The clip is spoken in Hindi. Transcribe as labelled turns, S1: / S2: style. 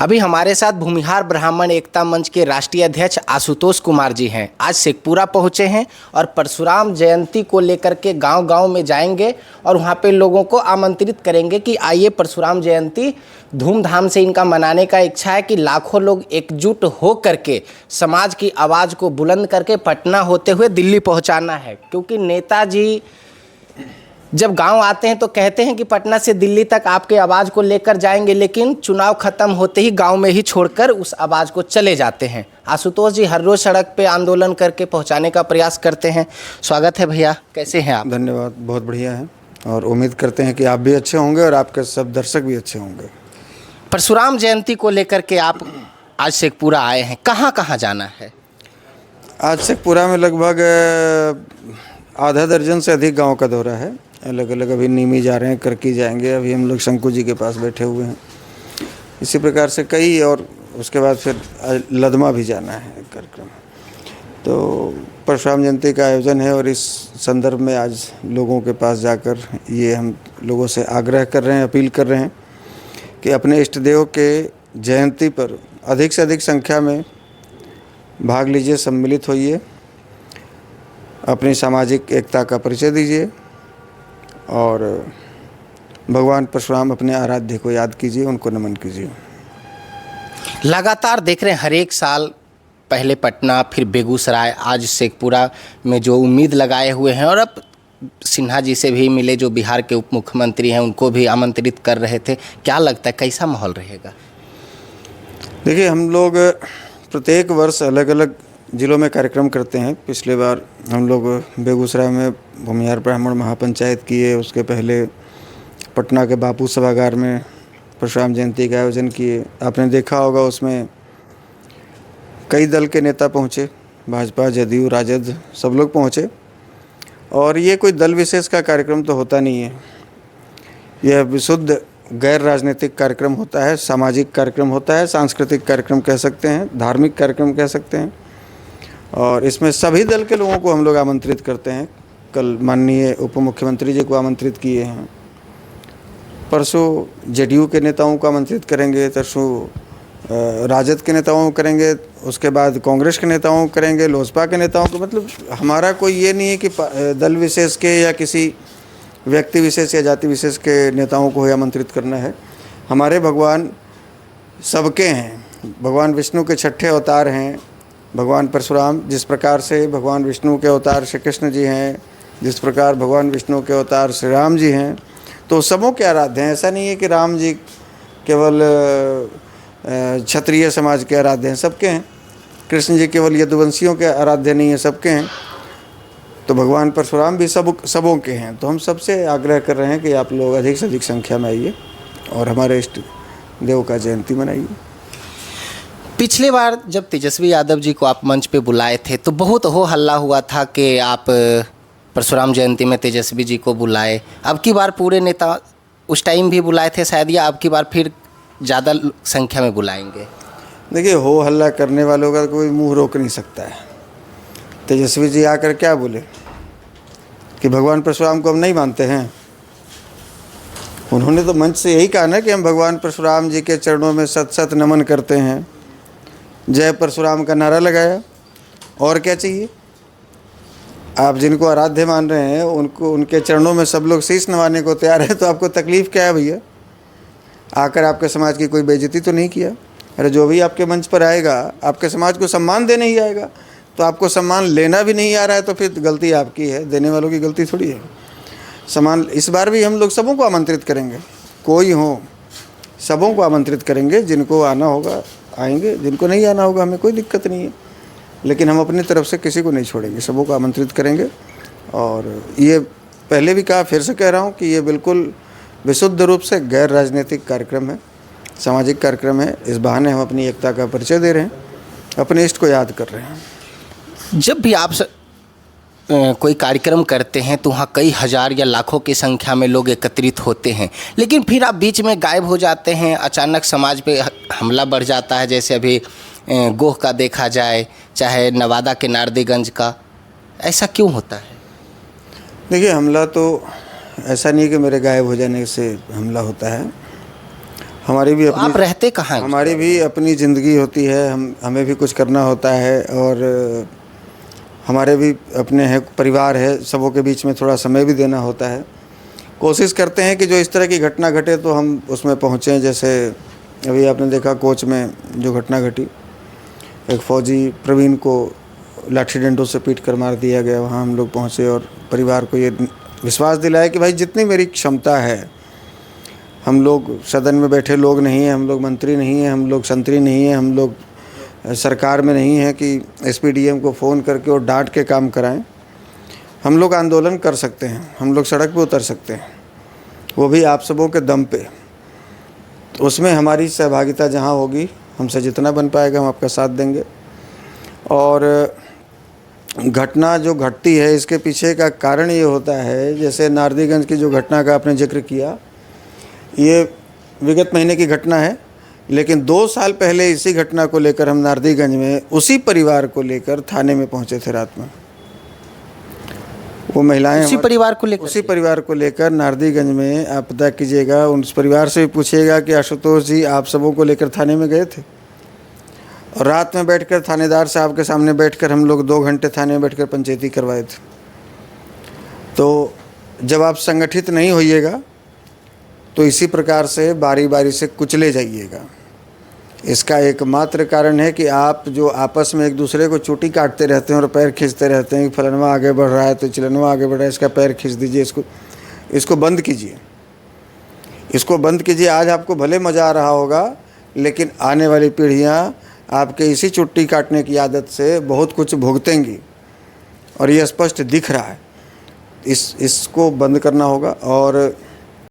S1: अभी हमारे साथ भूमिहार ब्राह्मण एकता मंच के राष्ट्रीय अध्यक्ष आशुतोष कुमार जी हैं। आज शेखपुरा पहुंचे हैं और परशुराम जयंती को लेकर के गांव-गांव में जाएंगे और वहां पे लोगों को आमंत्रित करेंगे कि आइए परशुराम जयंती धूमधाम से इनका मनाने का इच्छा है कि लाखों लोग एकजुट हो करके समाज की आवाज़ को बुलंद करके पटना होते हुए दिल्ली पहुँचाना है। क्योंकि नेताजी जब गांव आते हैं तो कहते हैं कि पटना से दिल्ली तक आपके आवाज़ को लेकर जाएंगे, लेकिन चुनाव खत्म होते ही गांव में ही छोड़कर उस आवाज़ को चले जाते हैं। आशुतोष जी हर रोज़ सड़क पे आंदोलन करके पहुंचाने का प्रयास करते हैं। स्वागत है भैया, कैसे हैं आप?
S2: धन्यवाद, बहुत बढ़िया है और उम्मीद करते हैं कि आप भी अच्छे होंगे और आपके सब दर्शक भी अच्छे होंगे।
S1: परशुराम जयंती को लेकर के आप आज शेखपुरा आए हैं, कहाँ कहाँ जाना है?
S2: आज शेखपुरा में लगभग आधा दर्जन से अधिक गाँव का दौरा है। अलग अलग अभी नीमी जा रहे हैं, करकी जाएंगे, अभी हम लोग शंकु जी के पास बैठे हुए हैं। इसी प्रकार से कई, और उसके बाद फिर लदमा भी जाना है कार्यक्रम। तो परशुराम जयंती का आयोजन है और इस संदर्भ में आज लोगों के पास जाकर ये हम लोगों से आग्रह कर रहे हैं, अपील कर रहे हैं कि अपने इष्ट देव के जयंती पर अधिक से अधिक संख्या में भाग लीजिए, सम्मिलित होइए, अपनी सामाजिक एकता का परिचय दीजिए और भगवान परशुराम अपने आराध्य को याद कीजिए, उनको नमन कीजिए।
S1: लगातार देख रहे हैं हर एक साल, पहले पटना फिर बेगूसराय, आज शेखपुरा में जो उम्मीद लगाए हुए हैं और अब सिन्हा जी से भी मिले जो बिहार के उप मुख्यमंत्री हैं, उनको भी आमंत्रित कर रहे थे। क्या लगता है कैसा माहौल रहेगा?
S2: देखिए, हम लोग प्रत्येक वर्ष अलग अलग ज़िलों में कार्यक्रम करते हैं। पिछले बार हम लोग बेगूसराय में भूमिहार ब्राह्मण महापंचायत किए, उसके पहले पटना के बापू सभागार में परशुराम जयंती का आयोजन किए। आपने देखा होगा उसमें कई दल के नेता पहुँचे, भाजपा, जदयू, राजद, सब लोग पहुँचे। और ये कोई दल विशेष का कार्यक्रम तो होता नहीं है, यह विशुद्ध गैर राजनीतिक कार्यक्रम होता है, सामाजिक कार्यक्रम होता है, सांस्कृतिक कार्यक्रम कह सकते हैं, धार्मिक कार्यक्रम कह सकते हैं। और इसमें सभी दल के लोगों को हम लोग आमंत्रित करते हैं। कल माननीय उप मुख्यमंत्री जी को आमंत्रित किए हैं, परसों जदयू के नेताओं को आमंत्रित करेंगे, तरसों राजद के नेताओं को करेंगे, उसके बाद कांग्रेस के नेताओं को करेंगे, लोजपा के नेताओं को। मतलब हमारा कोई ये नहीं है कि दल विशेष के या किसी व्यक्ति विशेष या जाति विशेष के नेताओं को ही आमंत्रित करना है। हमारे भगवान सबके हैं, भगवान विष्णु के छठे अवतार हैं भगवान परशुराम। जिस प्रकार से भगवान विष्णु के अवतार श्री कृष्ण जी हैं, जिस प्रकार भगवान विष्णु के अवतार श्री राम जी हैं, तो सबों के आराध्य हैं। ऐसा नहीं है कि राम जी केवल क्षत्रिय समाज के आराध्य हैं, सबके हैं। कृष्ण जी केवल यदुवंशियों के आराध्य नहीं हैं, सबके हैं। तो भगवान परशुराम भी सबों के हैं। तो हम सबसे आग्रह कर रहे हैं कि आप लोग अधिक से अधिक संख्या में आइए और हमारे इष्ट देव का जयंती मनाइए।
S1: पिछले बार जब तेजस्वी यादव जी को आप मंच पे बुलाए थे तो बहुत हो हल्ला हुआ था कि आप परशुराम जयंती में तेजस्वी जी को बुलाए। अब की बार पूरे नेता उस टाइम भी बुलाए थे शायद, या अब की बार फिर ज़्यादा संख्या में बुलाएंगे?
S2: देखिए, हो हल्ला करने वालों का कोई मुंह रोक नहीं सकता है। तेजस्वी जी आकर क्या बोले कि भगवान परशुराम को हम नहीं मानते हैं? उन्होंने तो मंच से यही कहा ना कि हम भगवान परशुराम जी के चरणों में सत सत नमन करते हैं, जय परशुराम का नारा लगाया। और क्या चाहिए? आप जिनको आराध्य मान रहे हैं उनको, उनके चरणों में सब लोग शीश नवाने को तैयार है, तो आपको तकलीफ़ क्या है भैया? आकर आपके समाज की कोई बेइज्जती तो नहीं किया? अरे जो भी आपके मंच पर आएगा आपके समाज को सम्मान देने ही आएगा, तो आपको सम्मान लेना भी नहीं आ रहा है तो फिर गलती आपकी है, देने वालों की गलती थोड़ी है। सम्मान इस बार भी हम लोग सबों को आमंत्रित करेंगे, कोई हो सबों को आमंत्रित करेंगे। जिनको आना होगा आएंगे, जिनको नहीं आना होगा हमें कोई दिक्कत नहीं है, लेकिन हम अपनी तरफ से किसी को नहीं छोड़ेंगे, सबों को आमंत्रित करेंगे। और ये पहले भी कहा, फिर से कह रहा हूँ कि ये बिल्कुल विशुद्ध रूप से गैर राजनीतिक कार्यक्रम है, सामाजिक कार्यक्रम है। इस बहाने हम अपनी एकता का परिचय दे रहे हैं, अपने इष्ट को याद कर रहे हैं।
S1: जब भी आप कोई कार्यक्रम करते हैं तो वहाँ कई हज़ार या लाखों की संख्या में लोग एकत्रित होते हैं, लेकिन फिर आप बीच में गायब हो जाते हैं, अचानक समाज पे हमला बढ़ जाता है। जैसे अभी गोह का देखा जाए, चाहे नवादा के नारदीगंज का, ऐसा क्यों होता है?
S2: देखिए, हमला तो ऐसा नहीं कि मेरे गायब हो जाने से हमला होता है। हमारी भी
S1: तो आप रहते कहाँ हैं?
S2: हमारी भी अपनी ज़िंदगी होती है, हमें भी कुछ करना होता है और हमारे भी अपने हैं, परिवार है, सबों के बीच में थोड़ा समय भी देना होता है। कोशिश करते हैं कि जो इस तरह की घटना घटे तो हम उसमें पहुँचें। जैसे अभी आपने देखा कोच में जो घटना घटी, एक फ़ौजी प्रवीण को लाठी डंडों से पीट कर मार दिया गया, वहाँ हम लोग पहुँचे और परिवार को ये विश्वास दिलाया कि भाई जितनी मेरी क्षमता है, हम लोग सदन में बैठे लोग नहीं हैं, हम लोग मंत्री नहीं हैं, हम लोग संतरी नहीं हैं, हम लोग सरकार में नहीं हैं कि एसपीडीएम को फ़ोन करके और डांट के काम कराएं। हम लोग आंदोलन कर सकते हैं, हम लोग सड़क पे उतर सकते हैं, वो भी आप सबों के दम पे। तो उसमें हमारी सहभागिता जहाँ होगी, हमसे जितना बन पाएगा हम आपका साथ देंगे। और घटना जो घटती है इसके पीछे का कारण ये होता है, जैसे नारदीगंज की जो घटना का आपने जिक्र किया, ये विगत महीने की घटना है, लेकिन 2 साल पहले इसी घटना को लेकर हम नारदीगंज में उसी परिवार को लेकर थाने में पहुंचे थे रात में। वो महिलाएं
S1: उसी परिवार को लेकर
S2: नारदीगंज में आप पता कीजिएगा, उस परिवार से भी पूछिएगा कि आशुतोष जी आप सबों को लेकर थाने में गए थे। और रात में बैठकर थानेदार साहब के सामने बैठकर हम लोग 2 घंटे थाने में बैठकर पंचायती करवाए थे। तो जब आप संगठित नहीं होइएगा तो इसी प्रकार से बारी बारी से कुचले जाइएगा। इसका एकमात्र कारण है कि आप जो आपस में एक दूसरे को चोटी काटते रहते हैं और पैर खींचते रहते हैं कि फलानवा आगे बढ़ रहा है तो चिलनवा आगे बढ़ रहा है, इसका पैर खींच दीजिए, इसको बंद कीजिए, इसको बंद कीजिए। आज आपको भले मज़ा आ रहा होगा, लेकिन आने वाली पीढ़ियाँ आपके इसी चुट्टी काटने की आदत से बहुत कुछ भुगतेंगी और ये स्पष्ट दिख रहा है। इसको बंद करना होगा। और